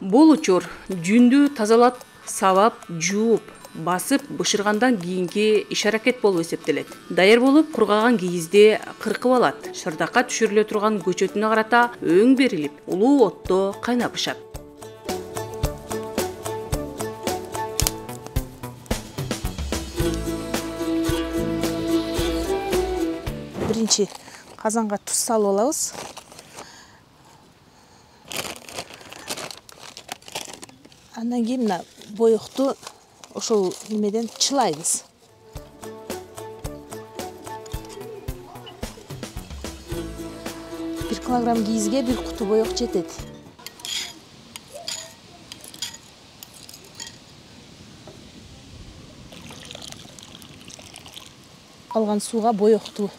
Бул учур жүндү тазалап, сабап, жууп, басып, бышыргандан кийинки иш-аракет болуп эсептелет. Даяр болуп, кургаган кийизди кыркып алат. Шырдакка түшүрүлө турган көчөтүнө карата өң берилип, улуу отто кайнап бышат. Биринчи казанга туз салып алабыз. Андан кийин мына боёкту ошол немеден чылайбыз. Бир килограмм кийизге бир куту боёк жетет. Калган сууга боёкту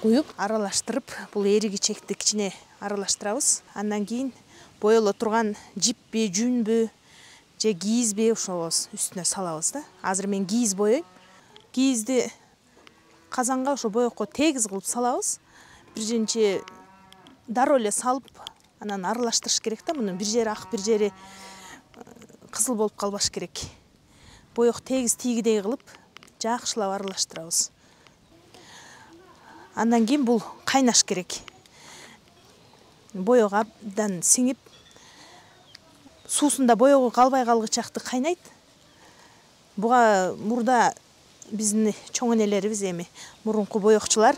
куюп, аралаштырып, бул эригичекти кичине аралаштырабыз. Андан кийин боело турган жиппи, жүнбү же кийизби ошол үстүнө салабыз да. Азыр мен кийиз боёйм. Кийизди казанга ошо боёкко тегиз кылып салабыз. Биринчи дароо эле салып, анан аралаштырыш керек да. Мунун бир жери ак, бир жери кызыл болуп калбаш керек. Боёк тегиз тийгидей кылып, жакшылап аралаштырабыз. Андан кийин бул кайнаш керек. Боёк абдан сиңип, суусунда боёгу калбай калгычакты кайнайт. Буга мурда биздин чоң энелерибиз эми мурунку боёкчулар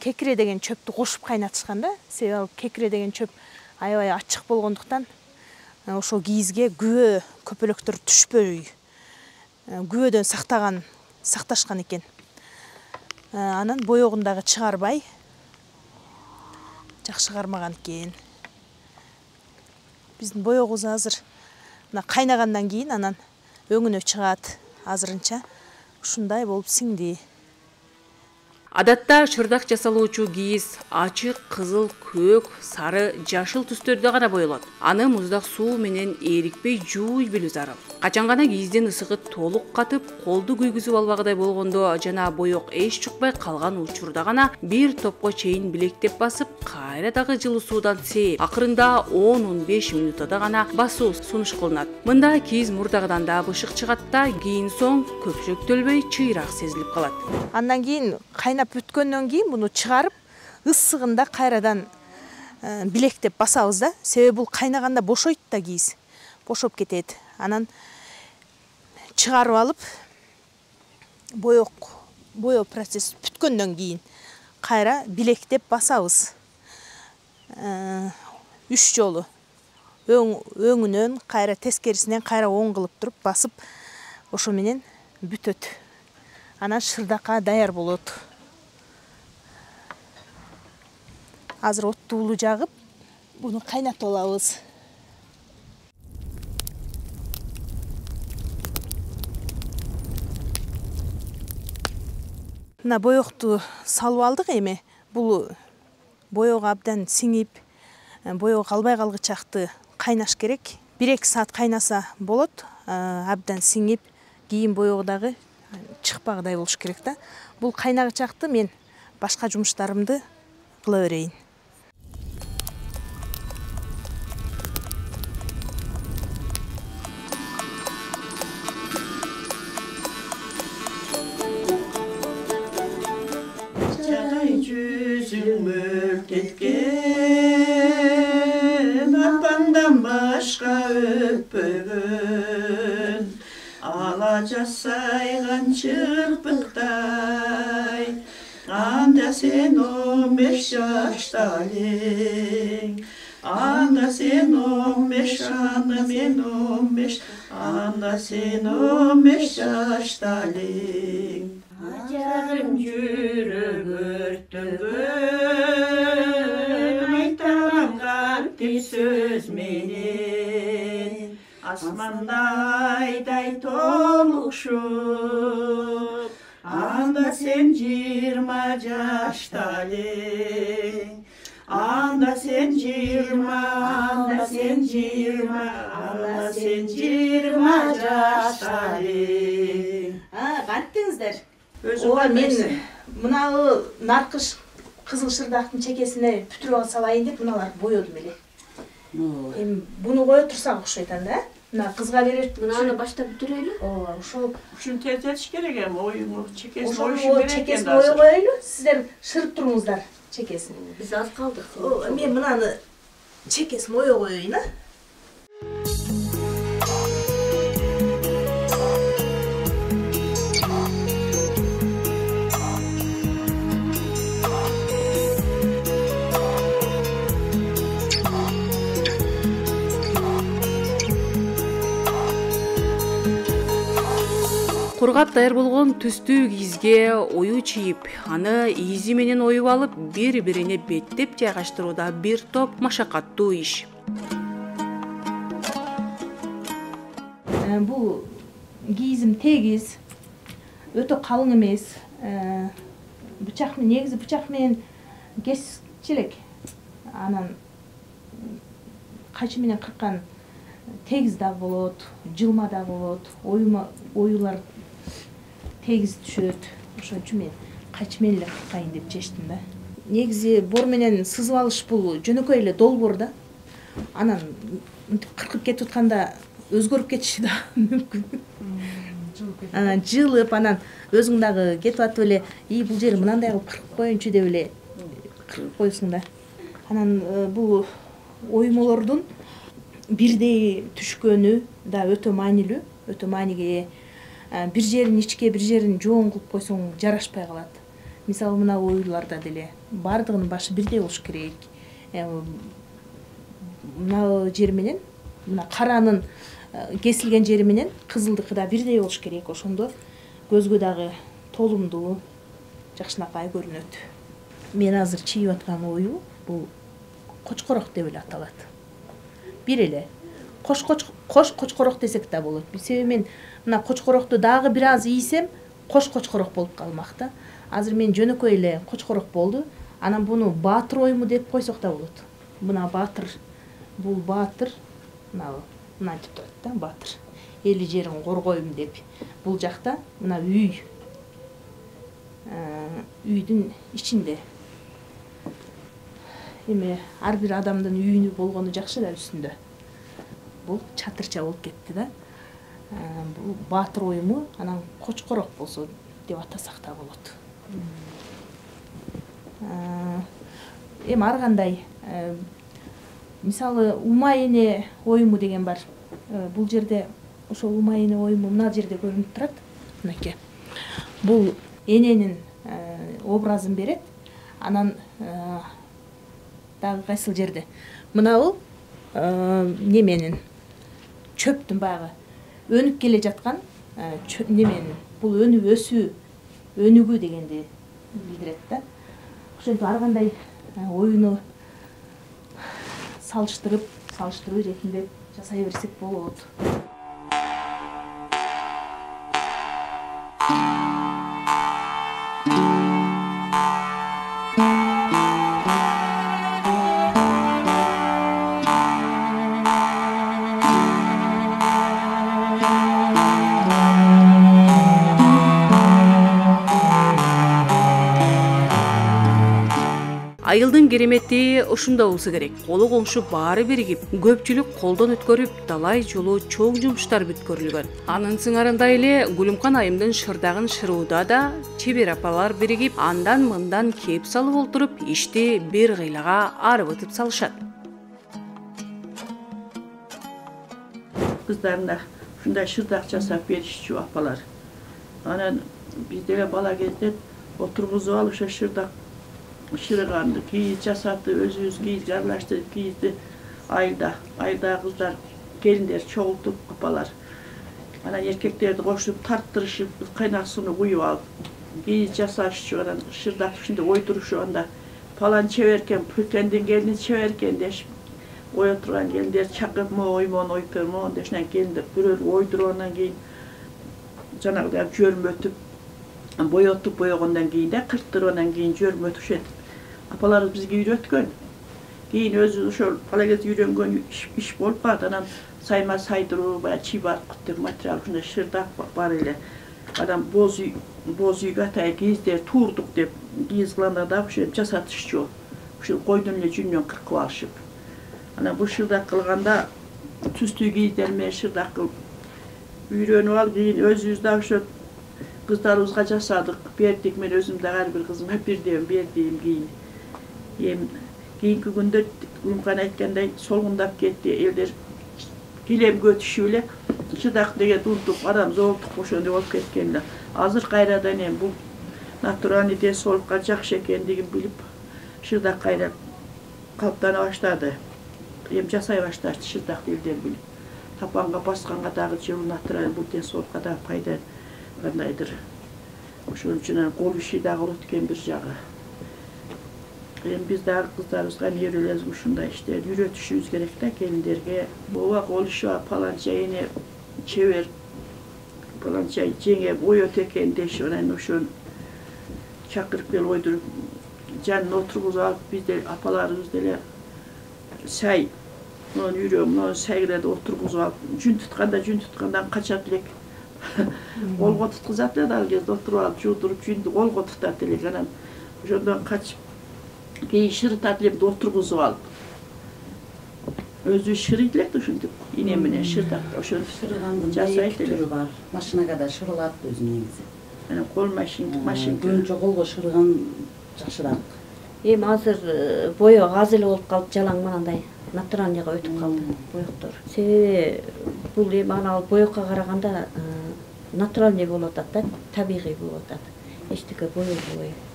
кекире деген чөптү кошуп кайнатышкан да. Себеби кекире деген чөп аябай ачык болгондуктан ошол кийизге күбө көпөлөктөр түшпөй, күбөдөн сакташкан экен. Анан боёгун дагы чыгарбай, жакшы кармаган экен. Биздин боёгубуз азыр мына кайнагандан кийин анан өңүнө чыгат азырынча. Ушундай болуп сиңди. Адатта шырдак жасалуучу кийиз ачык, кызыл, көк, сары, жашыл түстөрдө гана боелот. Аны муздак суу менен эрикпей жууй билүү зарыл. Качан гана кийиздин ысыгы толук катып, колду күйгүзүп албагыдай болгондо жана боёк эч чукпай калган учурда гана бир топко чейин билектеп басып, кайра дагы жылуу суудан сээп, акырында 10-15 минутада гана басуу сунуш кылынат. Мында кийиз мурдагыдан да бышык чыгат да, кийин соң көпчөктөлбөй чыйраак сезилип калат. Андан кийин кайнап бүткөндөн кийин муну чыгарып, ысыгында кайрадан билектеп басабыз да. Себеби бул кайнаганда бошойт да кийиз. Бошоп кетет. Анан чыгарып алып, боёо процесс бүткөндөн кийин кайра билектеп басабыз. 3 жолу. Өңүнөн, кайра тескерисинен, кайра оң кылып туруп басып, ошо менен бүтөт. Анан шырдакка даяр болот. Азыр оттуулу жагып, буну кайнатып алабыз. Мына боёкту салып алдык эми. Бул боёк абдан сиңип, боёк калбай калгычакты кайнаш керек. 1-2 саат кайнаса болот. Абдан сиңип, кийин боёгу дагы чыкпагыдай болуш керек да. Бул кайнагычакты мен башка жумуштарымды кыла берейин. Жүзүң мөлтеткен, апаңдан башка өппөгөн, ала жасайган чырпыктай, анда сен 15 жашта элең, анда сен 15, анда мен 15, анда сен 15 жашта элең. Ажарым жүрөк өрттөнгөн, айталам кантип сөз менен, асманда айдай толукшуп, анда сен 20 жашта элең, анда сен 20, анда сен 20, анда сен 20 жашта элең. Кантиңиздер? Ооба, мен мынау наркыш кызыл шырдактын чекесине бүтүрүп салайын деп мыналарды боёдум эле. Эми буну кое турсак окшойт анда, мына кызга берет. Мынаны баштап бүтүрөйлү. Ооба, ошол Ушуну тездетиш керек эми, оюңу чекесин ошол оюшуң керек экен чекесин да азыр. ое коелу. Сиздер шырып туруңуздар чекесин. Биз аз калдык. Мен мынаны чекесин ое коеюн, а? Кургап даяр болгон түстүү кийизге ою чийип, аны ийизи менен оюп алып, бири-бирине беттеп жайгаштырууда бир топ машакаттуу иш. Бул кийизим тегиз, өтө калың эмес. Бычак менен, негизи бычак менен кесчү элек. Анан кайчы менен кырккан тегиз да болот, жылма да болот, оюлар тегиз түшөт. Ошон үчүн мен кайчы менен эле кыркайын деп чечтим да. Негизи бор менен сызып алыш бул жөнөкөй эле долбоор да. Анан мынтип кыркып кетип атканда өзгөрүп кетиши да мүмкүн. Жылып, анан өзүң дагы кетип атып эле, бул жери мынандай кылып кыркып коеюнчу деп эле кыркып коесуң да. Анан бул оюмолордун бирдей түшкөнү да өтө маанилүү, өтө мааниге ээ. Бир жерин ичке, бир жерин жоон кылып койсоң жарашпай калат. Мисалы мына оюларда деле баардыгынын башы бирдей болуш керек. Мына жери менен, мына каранын кесилген жери менен кызылдыкы да бирдей болуш керек. Ошондо көзгө дагы толумдуу, жакшынакай көрүнөт. Мен азыр чийип аткан ою бул кочкорок деп эле аталат. Бир эле кош кочкорок десек да болот. Себеби мен мына кочкорокду дагы бир аз ийсем, кош кочкорок болуп калмак да. Азыр мен жөнөкөй эле кочкорок болду. Анан буну баатыр оюму деп койсок да болот. Мына баатыр, бул баатыр, мынантип турат да, баатыр. Эли жерин коргойм деп. Бул жакта мына үй. Үйдүн ичинде. Эми ар бир адамдын үйүнү болгону жакшы да үстүндө. Бул чатырча болуп кетти да. Бул баатыр оюму, анан кочкорок болсо деп атасак да болот. Эми ар кандай, мисалы ума эне оюму деген бар. Бул жерде ошол ума эне оюму мына жерде көрүнүп турат. Мынакей. Бул эненин образын берет. Анан дагы кайсыл жерде. Мынабул неменин чөптүн багы өнүп келе жаткан неменин, бул өнүп өсүү, өнүгүү дегенди билдирет да. Ошентип ар кандай оюну салыштыруу ретинде жасай берсек болот. Айылдын керемети ушунда болсо керек. Колу коңшу баары биригип, көпчүлүк колдон өткөрүп, талай жолу чоң жумуштар бүткөрүлгөн. Анын сыңарында эле Гүлүмкан айымдын шырдагын шырууда да чебер апалар биригип, андан мындан кеп салып олтуруп, ишти бир кыйлага арбытып салышат. Кыздарына ушундай шырдак жасап беришчү апалар. Анан биз деле бала кезде отургузуп алып ошо шырдак шырыганды, кийиз жасатып, өзүбүз кийизге аралаштырып, кийизди айылда кыздар, келиндер чогултуп апалар. Анан эркектерди кошуп, тарттырышып, кайнак сууну куюп алып, кийиз жасашчу, анан шырдак ичинде ойдурушу, анда палан чеберкен, пүлкендин келини чеберкен дешип, ой отурган келиндер чакырып, оймон оюп бермон дешип, анан келиндер бирөөлүк ойдуруп, анан кийин жанагыдай жөрмөтүп, боетуп, боегондон кийин да кырттырып, анан кийин жөрмөтүп ушентип апаларыбыз бизге үйрөткөн. Кийин өзү ошол бала кезде үйрөнгөн иш болуп калат. Анан сайма сайдыруу, баягы чибаркут деп материал ушундай шырдак бар эле. Анан боз үйгө атайын кийиздер туурдук деп, кийиз кылганда да ошентип жасатышчу. Ушул койдун эле жүнүнөн кыркып алышып. Ana bu şırdak kılganda tüstü giydirmeye şırdak kıl. Үйрөнүп al keyin özübüzde şu kızlarımızga jasadık. Berdik, men özümde her bir kızıma berdiğim keyin. Keyinki günde Gülümkan aytkanday solgundap ketti. Elder gilem götüşüyle şırdak dege unutуп adam zolduk ошондой болуп кеткенде. Азыр кайрадан эми бул натуральный солукка жакшы экендигин билип шырдак кайра калыптана баштады. Эми жасай башташты шырдакты элдер билип. Тапанга басканга дагы жыл натураль бул солукка да пайда кандайдыр. Ошон үчүн кол иши дагы болот экен бир жагы. Biz dağ kızlarımızga nereleriz uşunday işte yürütüşümüz gerek de kendilerine. Bova konuşuyor palanca yine çevir palanca cenge oyu teken deş olan uşun çakırıp bel oydurup canını oturup alıp biz de apalarımız dele say non yürüyorum non saygıda oturup alıp cün tutkandan kaçat dilek olga tutkuzatlı da algezde oturup alıp judurup cündü olga tutat dilek anan uşundan kaçıp keyin şırıtat dilep oturguzup alıp özü şırıydilek de uşuntip inem menen şırdak ошону жасайт эле бар. Машинага шырылат өзү негизи. Ana kol машинка. Көбүнчө колго шырыган жакшыраак. Эми азыр бою аз эле болуп калып жалаң мынандай натуральныйга өтүп калды боектор. Себеби бул эми анал боекка караганда натуральный болуп атат да, табигый болуп атат. Эчтеке бою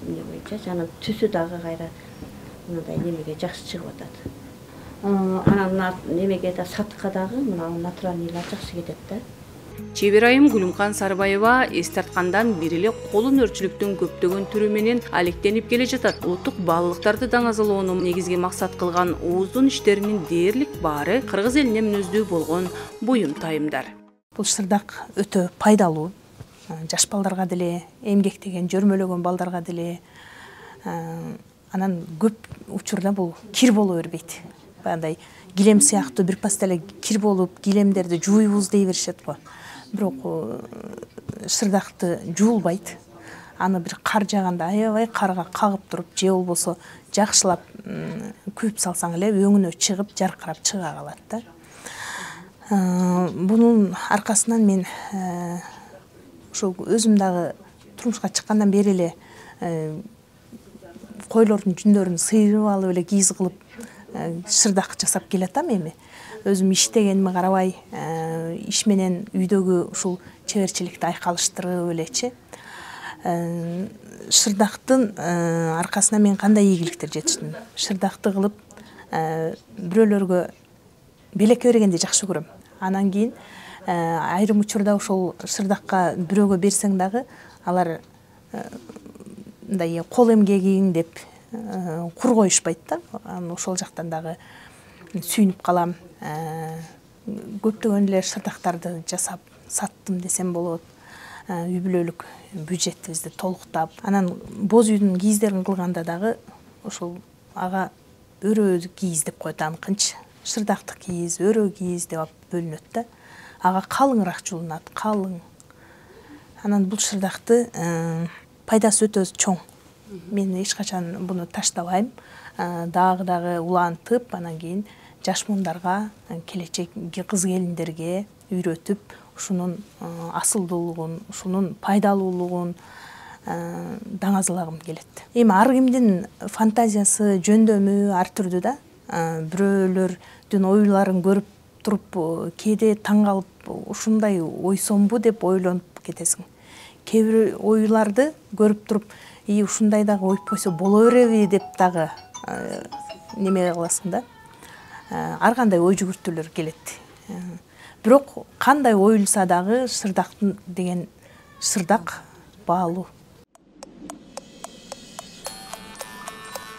эмне боюнча жана түсү дагы кайра мындай немеге жакшы чыгып атат. Анан немеге да сатыкка дагы мына натуральныйлар жакшы кетет да. Чебер айым Гүлүмкан Сарбаева эс тарткандан бери эле колун өрчүлүктүн көптөгөн түрү менен алектенип келе жатат. Улуттук баалуулуктарды даңазалоону негизги максат кылган ооздун иштеринин дээрлик баары кыргыз элине мүнөздүү болгон буюм тайымдар. Бул шырдак өтө пайдалуу. Жаш балдарга деле, эмгектеген, жөрмөлөгөн балдарга деле анан көп учурда бул кир боло бербейт. Баягындай килем сыяктуу бир пас деле кир болуп, килемдерди жууйбуз дей беришет го. Бирок шырдакты жуулбайт. Аны бир кар жаганда аябай карга кагып туруп, же болбосо жакшылап күйүп салсаң эле өңүнө чыгып, жаркырап чыга калат да. Бунун аркасынан мен ошо өзүм дагы турмушка чыккандан бери эле койлордун жүндөрүн сыйрып алып эле кийиз кылып шырдак жасап келатам эми. Өзүм иштегениме карабай, иш менен үйдөгү ушул чеберчиликти айкалыштырып элечи. Шырдактын аркасынан мен кандай ийгиликтер жетиштим. Шырдакты кылып бирөөлөргө белекке бергенди жакшы көрөм. Анан кийин айрым учурда ошол шырдакка бирөөгө берсең дагы алар мындай кол эмгегиң деп кур коюшпайт да. Ошол жактан дагы сүйүнүп калам. Көптөгөн эле шырдактарды жасап саттым десем болот. Үй бүлөлүк бюджетибизди толуктап, анан боз үйдүн кийиздерин кылганда дагы ошол ага өрөө кийиз деп коет, аныкынчы шырдактык кийиз, өрөө кийиз деп бөлүнөт да. Ага калыңыраак жуулунат, калың. Анан бул шырдакты пайдасы өтө чоң. Мен эч качан буну таштабайм. Дагы улантып, анан кийин жаш муундарга, келечекки кыз келиндерге үйрөтүп, ушунун асылдуулугун, ушунун пайдалуулугун даңазалагым келет. Эми ар кимдин фантазиясы, жөндөмү ар түрдүү да. Бирөөлөрдүн ойлорун көрүп туруп, кээде таң калып, ушундай ойсомбу деп ойлонуп кетесиң. Кээ бир ойларды көрүп туруп, ушундай дагы ойып койсо боло береби деп дагы неме кыласың да. Ар кандай ой жүгүртүүлөр келет. Бирок кандай оюлса дагы шырдактын деген шырдак баалуу.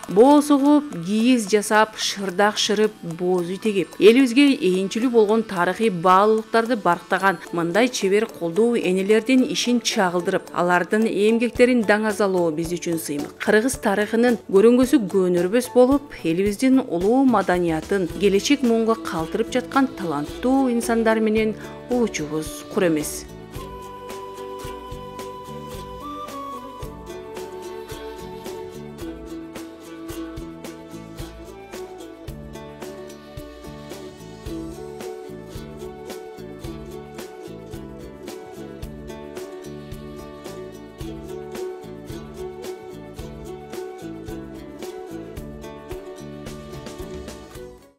Боо согуп, кийиз жасап, шырдак шырып, боз үй тегип, элибизге эйинчилүү болгон тарыхый баалуулуктарды барктаган мындай чебер колдуу энелердин ишин чагылдырып, алардын эмгектерин даңазалоо биз үчүн сыймык. Кыргыз тарыхынын көрүнгөсү көнөрбөс болуп, элибиздин улуу маданиятын келечек муунга калтырып жаткан таланттуу инсандар менен угучубуз кур эмес.